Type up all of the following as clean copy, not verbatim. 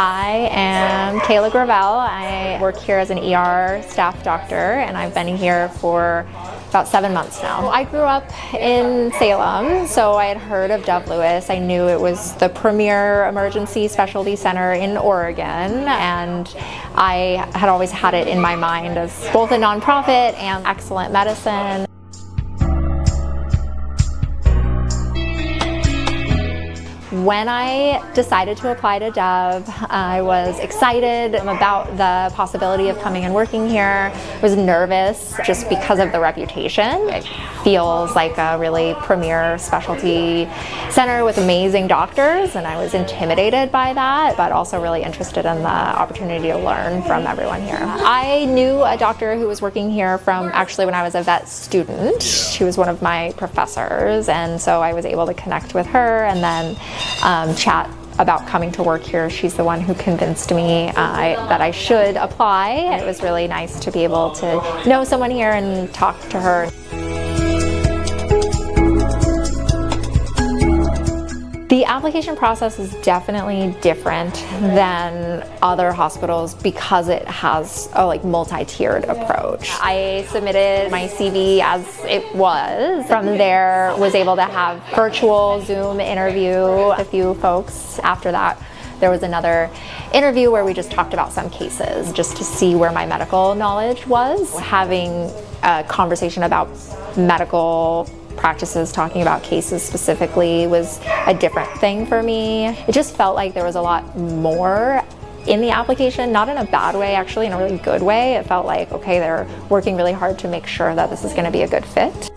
I am Kayla Gravelle. I work here as an ER staff doctor, and I've been here for about 7 months now. I grew up in Salem, so I had heard of DoveLewis. I knew it was the premier emergency specialty center in Oregon, and I had always had it in my mind as both a nonprofit and excellent medicine. When I decided to apply to Dove, I was excited about the possibility of coming and working here. I was nervous just because of the reputation. It feels like a really premier specialty center with amazing doctors, and I was intimidated by that, but also really interested in the opportunity to learn from everyone here. I knew a doctor who was working here from actually when I was a vet student. She was one of my professors, and so I was able to connect with her and then chat about coming to work here. She's the one who convinced me that I should apply. It was really nice to be able to know someone here and talk to her. The application process is definitely different than other hospitals because it has a multi-tiered approach. I submitted my CV as it was. From there, was able to have virtual Zoom interview with a few folks. After that, there was another interview where we just talked about some cases just to see where my medical knowledge was. Having a conversation about medical practices, talking about cases specifically, was a different thing for me. It just felt like there was a lot more in the application, not in a bad way, actually in a really good way. It felt like, okay, they're working really hard to make sure that this is going to be a good fit.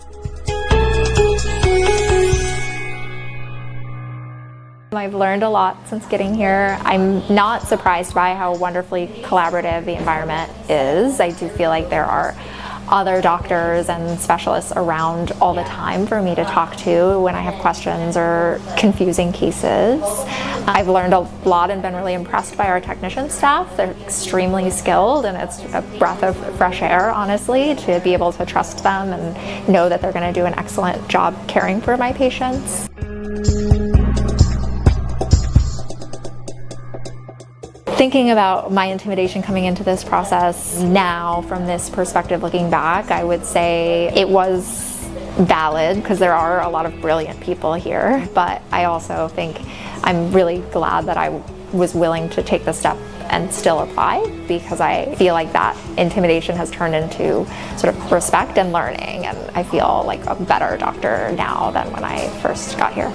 I've learned a lot since getting here. I'm not surprised by how wonderfully collaborative the environment is. I do feel like there are other doctors and specialists around all the time for me to talk to when I have questions or confusing cases. I've learned a lot and been really impressed by our technician staff. They're extremely skilled, and it's a breath of fresh air, honestly, to be able to trust them and know that they're going to do an excellent job caring for my patients. Thinking about my intimidation coming into this process now, from this perspective looking back, I would say it was valid because there are a lot of brilliant people here, but I also think I'm really glad that I was willing to take the step and still apply, because I feel like that intimidation has turned into sort of respect and learning, and I feel like a better doctor now than when I first got here.